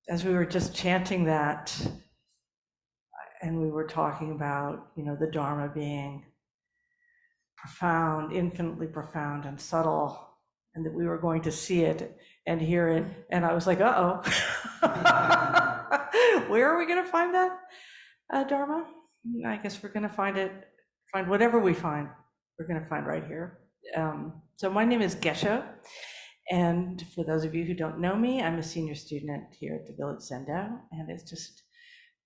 As we were just chanting that, and we were talking about, the Dharma being profound, infinitely profound and subtle, and that we were going to see it and hear it. And I was like, uh-oh. Where are we going to find that Dharma? I guess we're going to find whatever we find, we're going to find right here. So my name is Gessho. And for those of you who don't know me, I'm a senior student here at the Village Zendo, and it's just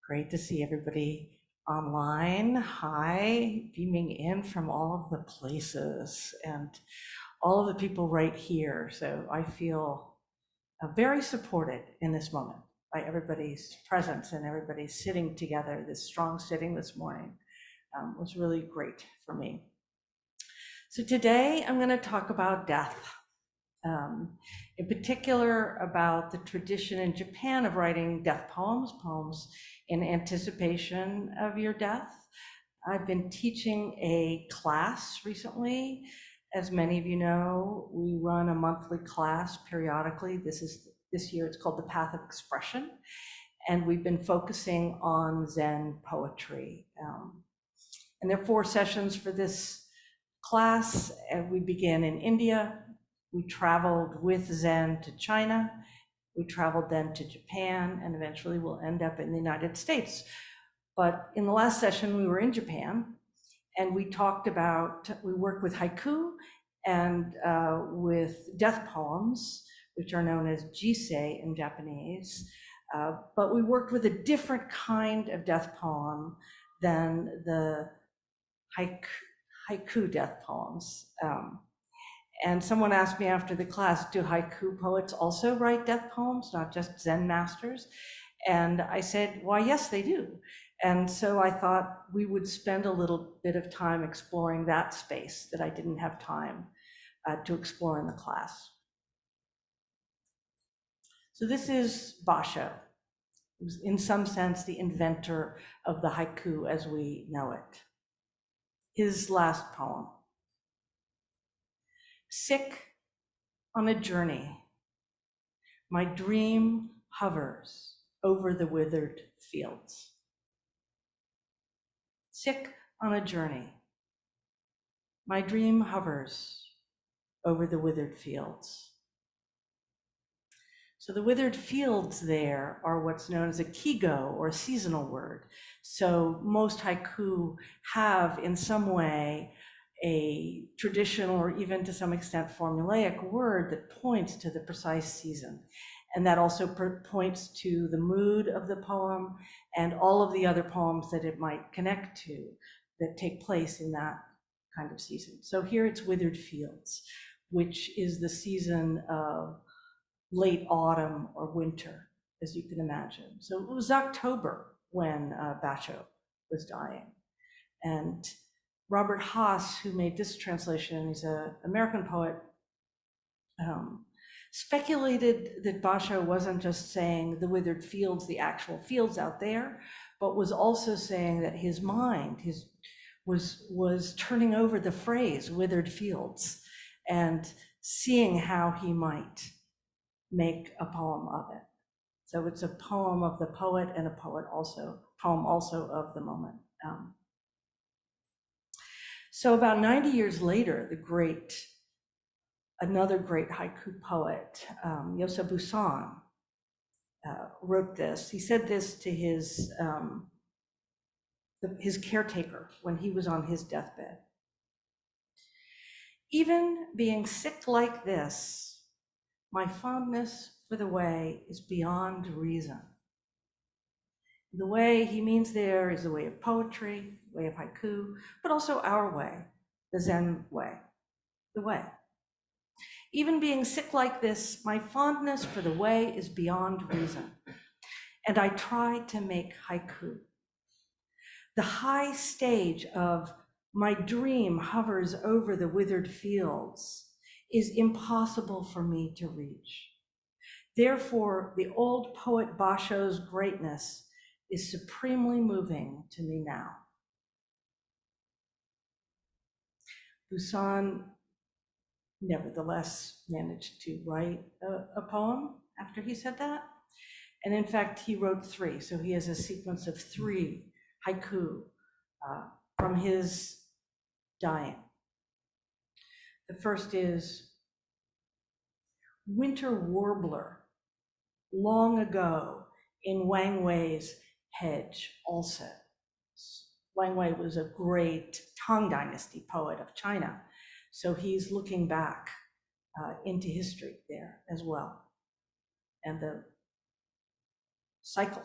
great to see everybody online. Hi, beaming in from all of the places and all of the people right here. So I feel very supported in this moment by everybody's presence and everybody sitting together. This strong sitting this morning was really great for me. So today I'm going to talk about death. In particular about the tradition in Japan of writing death poems in anticipation of your death. I've been teaching a class recently. As many of you know, we run a monthly class periodically. This year it's called The Path of Expression, and we've been focusing on Zen poetry. And there are 4 sessions for this class, and we began in India. We traveled with Zen to China. We traveled then to Japan, and eventually we'll end up in the United States. But in the last session, we were in Japan, and we worked with haiku and with death poems, which are known as jisei in Japanese. But we worked with a different kind of death poem than the haiku death poems. And someone asked me after the class, do haiku poets also write death poems, not just Zen masters? And I said, why, yes, they do. And so I thought we would spend a little bit of time exploring that space that I didn't have time to explore in the class. So this is Bashō, who's in some sense the inventor of the haiku as we know it. His last poem. Sick on a journey, my dream hovers over the withered fields. Sick on a journey, my dream hovers over the withered fields. So the withered fields there are what's known as a kigo, or a seasonal word. So most haiku have in some way a traditional or even to some extent formulaic word that points to the precise season. And that also points to the mood of the poem and all of the other poems that it might connect to that take place in that kind of season. So here it's withered fields, which is the season of late autumn or winter, as you can imagine. So it was October when Bashō was dying. And Robert Haas, who made this translation, he's an American poet, speculated that Bashō wasn't just saying the withered fields, the actual fields out there, but was also saying that his mind was turning over the phrase withered fields and seeing how he might make a poem of it. So it's a poem of the poet and a poem also of the moment. So about 90 years later, another great haiku poet, Bashō and Buson, wrote this. He said this to his caretaker when he was on his deathbed. Even being sick like this, my fondness for the way is beyond reason. The way he means there is the way of poetry, way of haiku, but also our way, the Zen way, the way. Even being sick like this, my fondness for the way is beyond reason. And I try to make haiku. The high stage of my dream hovers over the withered fields is impossible for me to reach. Therefore, the old poet Bashō's greatness is supremely moving to me now. Buson nevertheless managed to write a poem after he said that. And in fact, he wrote 3. So he has a sequence of 3 haiku from his dying. The first is, winter warbler, long ago in Wang Wei's hedge also. Wang Wei was a great Tang Dynasty poet of China. So he's looking back into history there as well. And the cycle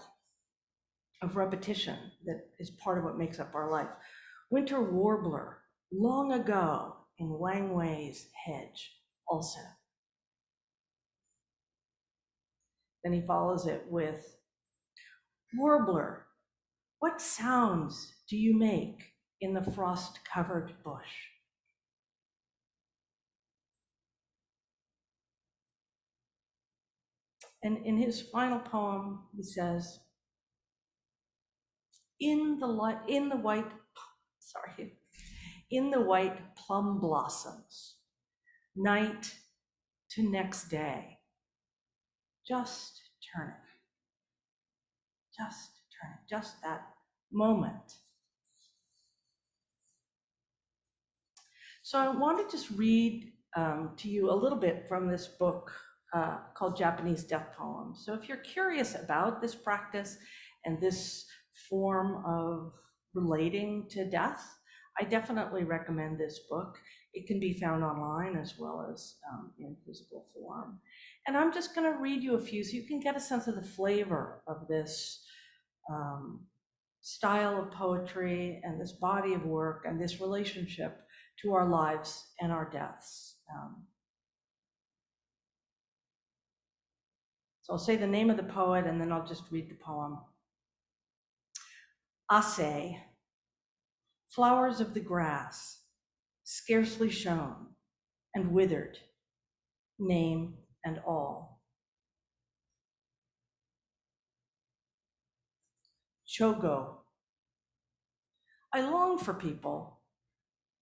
of repetition that is part of what makes up our life. Winter warbler, long ago in Wang Wei's hedge also. Then he follows it with, warbler, what sounds do you make in the frost-covered bush? And in his final poem, he says, in the white plum blossoms, night to next day, just turn it, just that moment. So I want to just read to you a little bit from this book called Japanese Death Poems. So if you're curious about this practice and this form of relating to death, I definitely recommend this book. It can be found online as well as in physical form. And I'm just going to read you a few so you can get a sense of the flavor of this style of poetry and this body of work and this relationship to our lives and our deaths. So I'll say the name of the poet and then I'll just read the poem. Ase, flowers of the grass, scarcely shown and withered, name and all. Chogo, I long for people,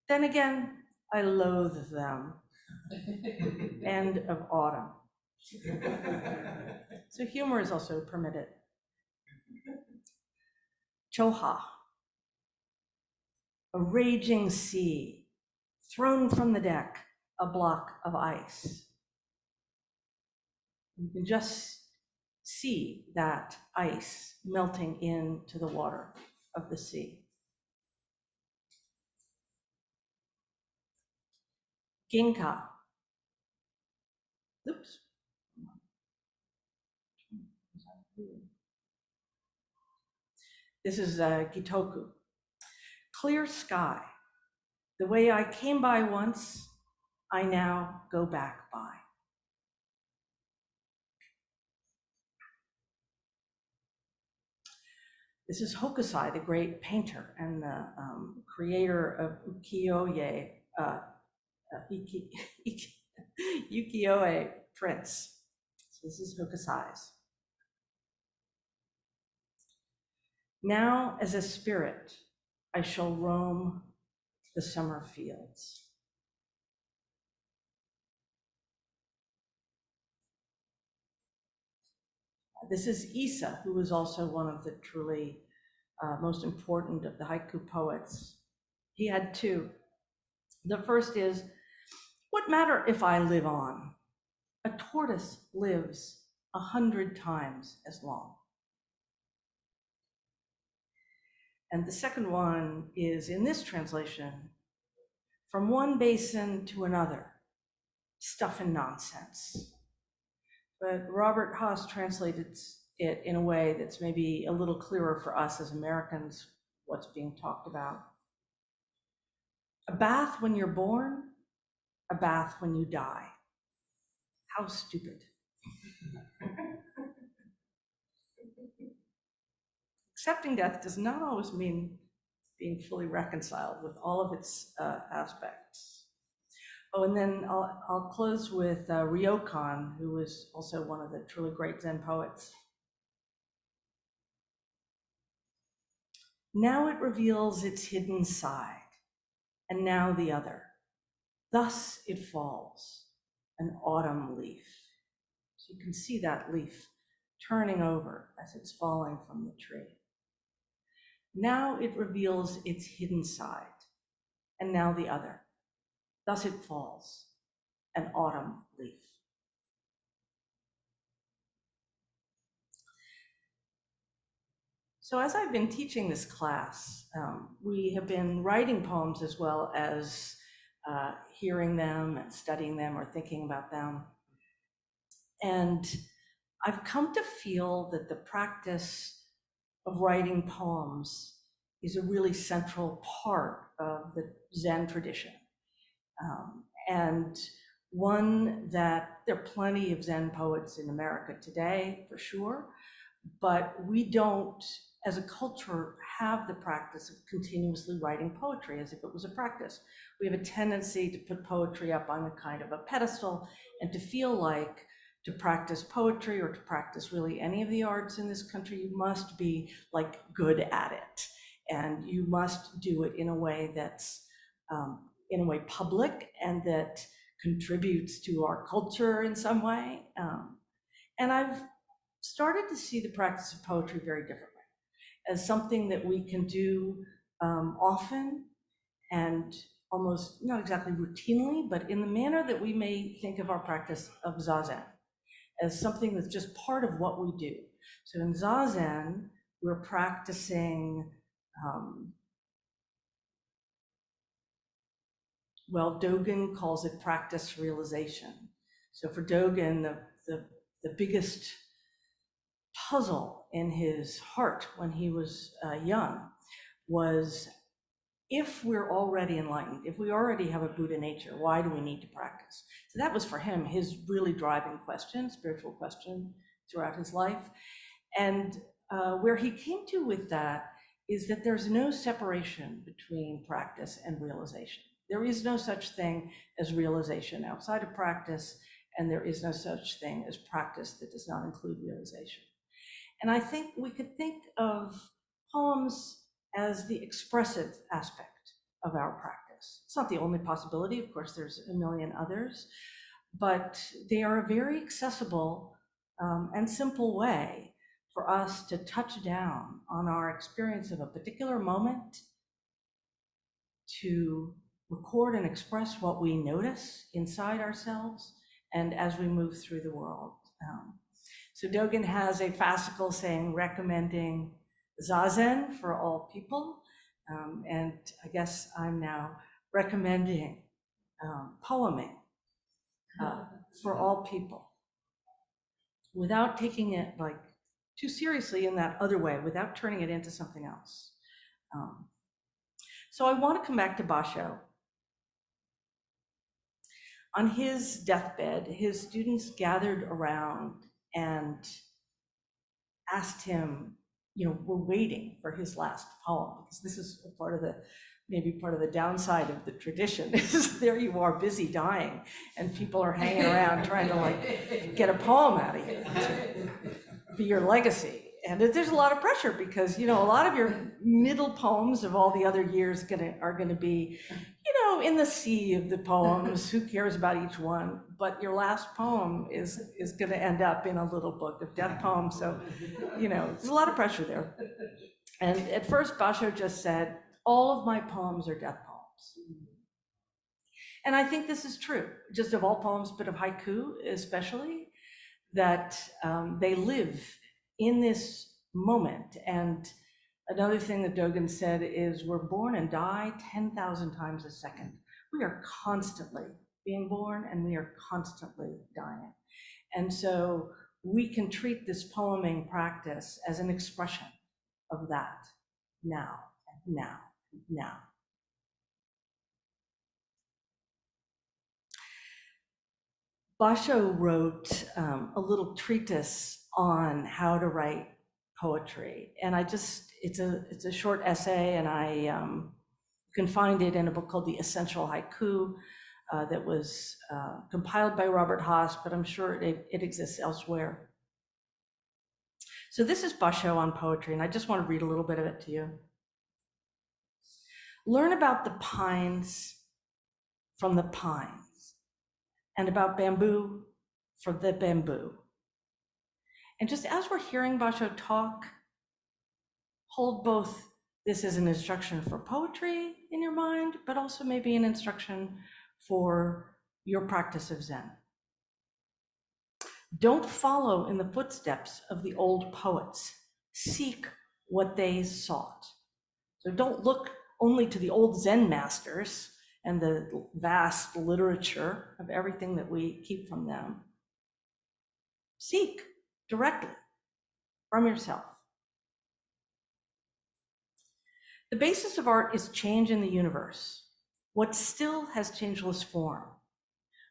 then again, I loathe them. End of autumn. So humor is also permitted. Choha, a raging sea, thrown from the deck, a block of ice. You can just see that ice melting into the water of the sea. Ginka. Oops. This is Gitoku. Clear sky. The way I came by once, I now go back by. This is Hokusai, the great painter and the creator of ukiyo-e, ukiyo-e prints. So this is Hokusai's. Now, as a spirit, I shall roam the summer fields. This is Issa, who was also one of the truly most important of the haiku poets. He had 2. The first is, what matter if I live on? A tortoise lives 100 times as long. And the second one is, in this translation, from one basin to another, stuff and nonsense. But Robert Haas translated it in a way that's maybe a little clearer for us as Americans, what's being talked about. A bath when you're born, a bath when you die. How stupid. Accepting death does not always mean being fully reconciled with all of its aspects. Oh, and then I'll close with Ryokan, who was also one of the truly great Zen poets. Now it reveals its hidden side, and now the other. Thus it falls, an autumn leaf. So you can see that leaf turning over as it's falling from the tree. Now it reveals its hidden side, and now the other. Thus it falls, an autumn leaf. So as I've been teaching this class, we have been writing poems as well as hearing them and studying them or thinking about them. And I've come to feel that the practice of writing poems is a really central part of the Zen tradition. And one that there are plenty of Zen poets in America today, for sure, but we don't, as a culture, have the practice of continuously writing poetry as if it was a practice. We have a tendency to put poetry up on a kind of a pedestal and to feel like to practice poetry or to practice really any of the arts in this country, you must be like good at it. And you must do it in a way that's in a way public and that contributes to our culture in some way. And I've started to see the practice of poetry very differently as something that we can do often and almost not exactly routinely, but in the manner that we may think of our practice of zazen as something that's just part of what we do. So in zazen, we're practicing, well, Dogen calls it practice realization. So for Dogen, the biggest puzzle in his heart when he was young was, if we're already enlightened, if we already have a Buddha nature, why do we need to practice? So that was for him his really driving question, spiritual question throughout his life. And where he came to with that is that there's no separation between practice and realization. There is no such thing as realization outside of practice, and there is no such thing as practice that does not include realization. And I think we could think of poems as the expressive aspect of our practice. It's not the only possibility, of course, there's a million others, but they are a very accessible and simple way for us to touch down on our experience of a particular moment, to record and express what we notice inside ourselves and as we move through the world. So Dogen has a fascicle saying, recommending zazen for all people. And I guess I'm now recommending poeming for all people, without taking it like too seriously in that other way, without turning it into something else. So I want to come back to Bashō. On his deathbed, his students gathered around and asked him, we're waiting for his last poem, because this is maybe part of the downside of the tradition is there you are busy dying and people are hanging around trying to like get a poem out of you to be your legacy. And there's a lot of pressure because, a lot of your middle poems of all the other years are gonna be, in the sea of the poems, who cares about each one? But your last poem is gonna end up in a little book of death poems. So, there's a lot of pressure there. And at first, Bashō just said, all of my poems are death poems. And I think this is true, just of all poems, but of haiku especially, that they live in this moment. And another thing that Dogen said is, we're born and die 10,000 times a second. We are constantly being born and we are constantly dying. And so we can treat this poeming practice as an expression of that now, now, now. Bashō wrote a little treatise on how to write poetry, and it's a short essay, and I can find it in a book called The Essential Haiku that was compiled by Robert Haas, but I'm sure it exists elsewhere. So this is Bashō on poetry, and I just want to read a little bit of it to you. Learn about the pines from the pines, and about bamboo from the bamboo. And just as we're hearing Bashō talk, hold both this as an instruction for poetry in your mind, but also maybe an instruction for your practice of Zen. Don't follow in the footsteps of the old poets. Seek what they sought. So don't look only to the old Zen masters and the vast literature of everything that we keep from them. Seek directly from yourself. The basis of art is change in the universe. What still has changeless form.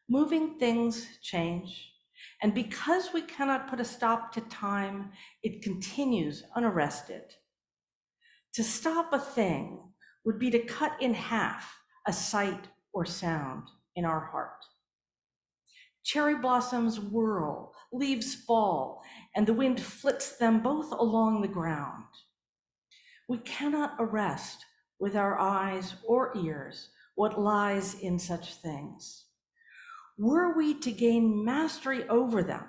Moving things change, and because we cannot put a stop to time, it continues unarrested. To stop a thing would be to cut in half a sight or sound in our heart. Cherry blossoms whirl, leaves fall, and the wind flits them both along the ground. We cannot arrest with our eyes or ears what lies in such things. Were we to gain mastery over them,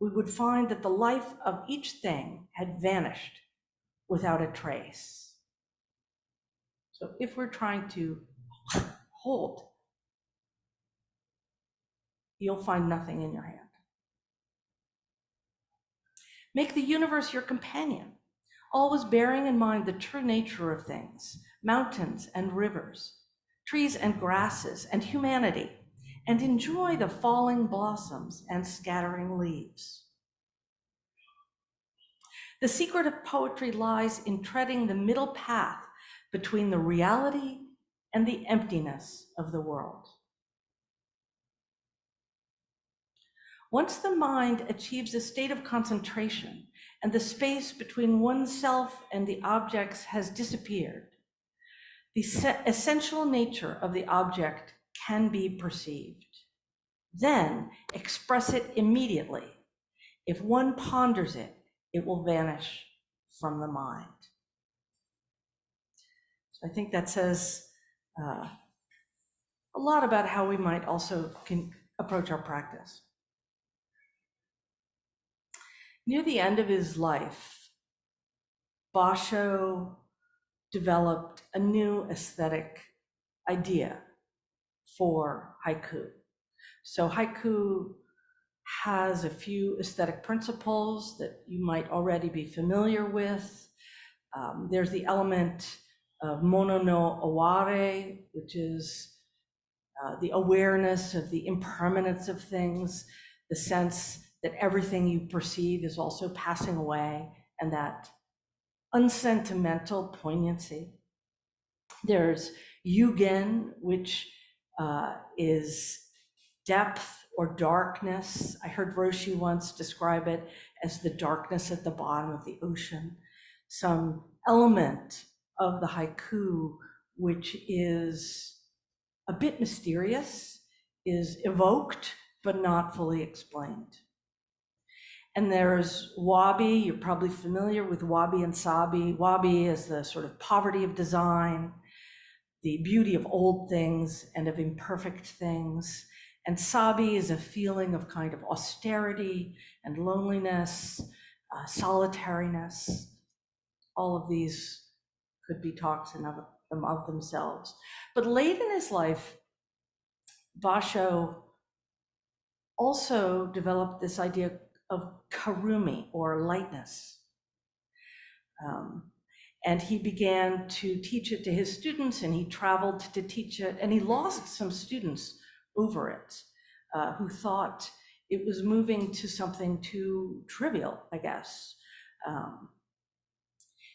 we would find that the life of each thing had vanished without a trace. So if we're trying to hold, you'll find nothing in your hand. Make the universe your companion, always bearing in mind the true nature of things, mountains and rivers, trees and grasses and humanity, and enjoy the falling blossoms and scattering leaves. The secret of poetry lies in treading the middle path between the reality and the emptiness of the world. Once the mind achieves a state of concentration and the space between oneself and the objects has disappeared, the essential nature of the object can be perceived. Then express it immediately. If one ponders it, it will vanish from the mind. So I think that says a lot about how we might also approach our practice. Near the end of his life, Bashō developed a new aesthetic idea for haiku. So haiku has a few aesthetic principles that you might already be familiar with. There's the element of mono no aware, which is the awareness of the impermanence of things, the sense that everything you perceive is also passing away, and that unsentimental poignancy. There's yugen, which is depth or darkness. I heard Roshi once describe it as the darkness at the bottom of the ocean. Some element of the haiku, which is a bit mysterious, is evoked, but not fully explained. And there's wabi. You're probably familiar with wabi and sabi. Wabi is the sort of poverty of design, the beauty of old things and of imperfect things. And sabi is a feeling of kind of austerity and loneliness, solitariness. All of these could be talks of themselves. But late in his life, Bashō also developed this idea of karumi, or lightness. And he began to teach it to his students, and he traveled to teach it, and he lost some students over it, who thought it was moving to something too trivial, I guess.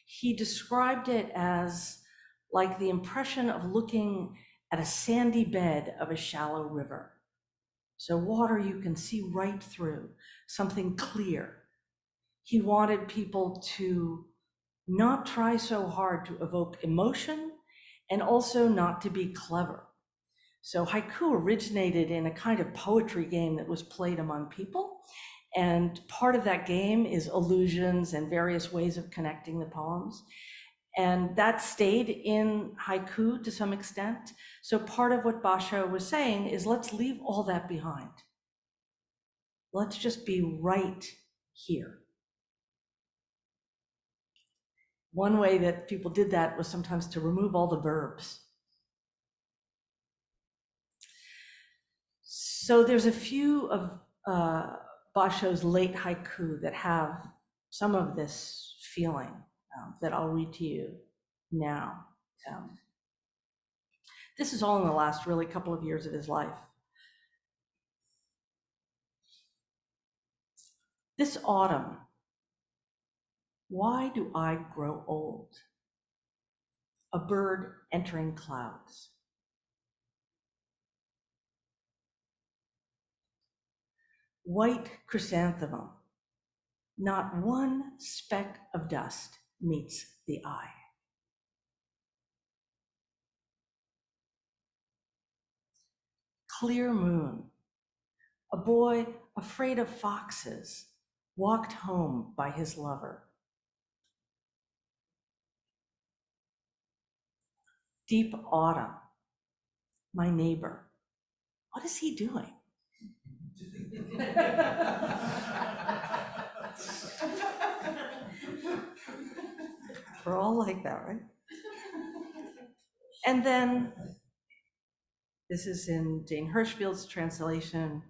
He described it as like the impression of looking at a sandy bed of a shallow river. So water you can see right through, something clear. He wanted people to not try so hard to evoke emotion, and also not to be clever. So haiku originated in a kind of poetry game that was played among people. And part of that game is allusions and various ways of connecting the poems. And that stayed in haiku to some extent. So part of what Bashō was saying is, let's leave all that behind. Let's just be right here. One way that people did that was sometimes to remove all the verbs. So there's a few of Bashō's late haiku that have some of this feeling that I'll read to you now. This is all in the last really couple of years of his life. This autumn, why do I grow old? A bird entering clouds. White chrysanthemum, not one speck of dust meets the eye. Clear moon, a boy afraid of foxes walked home by his lover. Deep autumn, my neighbor, what is he doing? We're all like that, right? And then, this is in Jane Hirschfield's translation,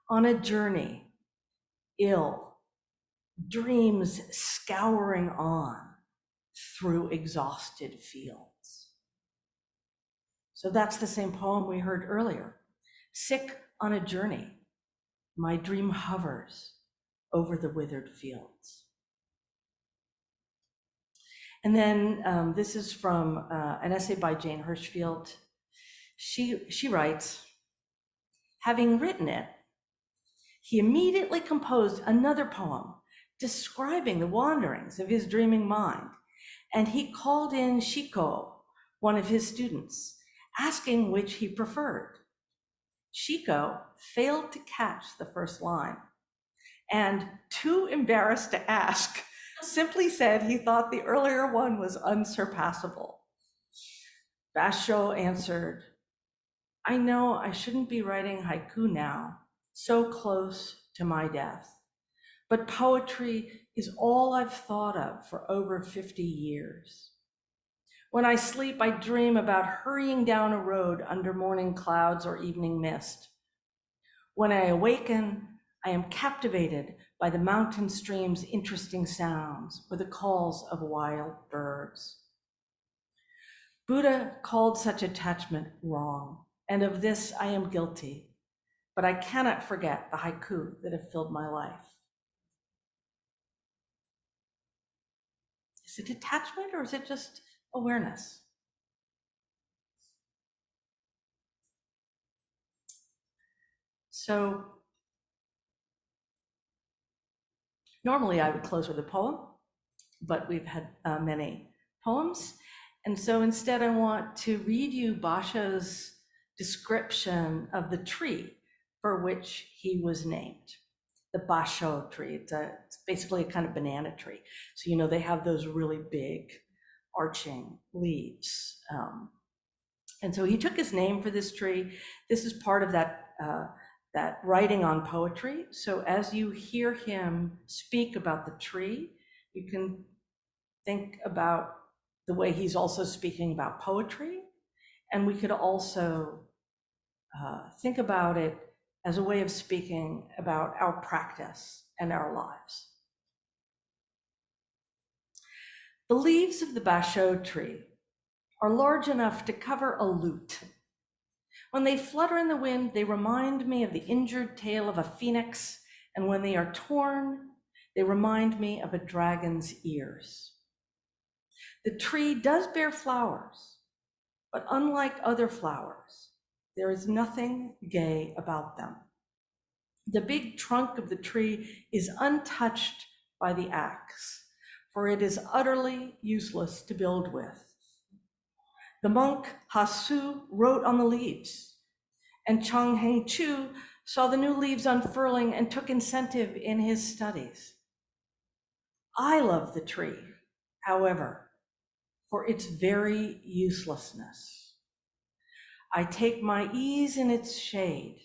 on a journey, ill, dreams scouring on through exhausted fields. So that's the same poem we heard earlier. Sick on a journey, my dream hovers over the withered fields. And then this is from an essay by Jane Hirschfield. She writes, having written it, he immediately composed another poem describing the wanderings of his dreaming mind. And he called in Shiko, one of his students, asking which he preferred. Shiko failed to catch the first line and, too embarrassed to ask, simply said he thought the earlier one was unsurpassable. Bashō answered, I know I shouldn't be writing haiku now, so close to my death, but poetry is all I've thought of for over 50 years. When I sleep, I dream about hurrying down a road under morning clouds or evening mist. When I awaken, I am captivated by the mountain stream's interesting sounds or the calls of wild birds. Buddha called such attachment wrong, and of this I am guilty, but I cannot forget the haiku that have filled my life. Is it attachment or is it just awareness? So normally I would close with a poem, but we've had many poems. And so instead I want to read you Bashō's description of the tree for which he was named, the Bashō tree. It's basically a kind of banana tree. So, you know, they have those really big arching leaves. And so he took his name for this tree. This is part of that writing on poetry. So as you hear him speak about the tree, you can think about the way he's also speaking about poetry. And we could also think about it as a way of speaking about our practice and our lives. The leaves of the Bashō tree are large enough to cover a lute. When they flutter in the wind, they remind me of the injured tail of a phoenix, and when they are torn, they remind me of a dragon's ears. The tree does bear flowers, but unlike other flowers, there is nothing gay about them. The big trunk of the tree is untouched by the axe, for it is utterly useless to build with. The monk Hasu wrote on the leaves, and Chang Heng Chu saw the new leaves unfurling and took incentive in his studies. I love the tree, however, for its very uselessness. I take my ease in its shade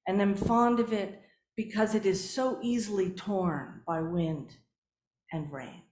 and am fond of it because it is so easily torn by wind and rain.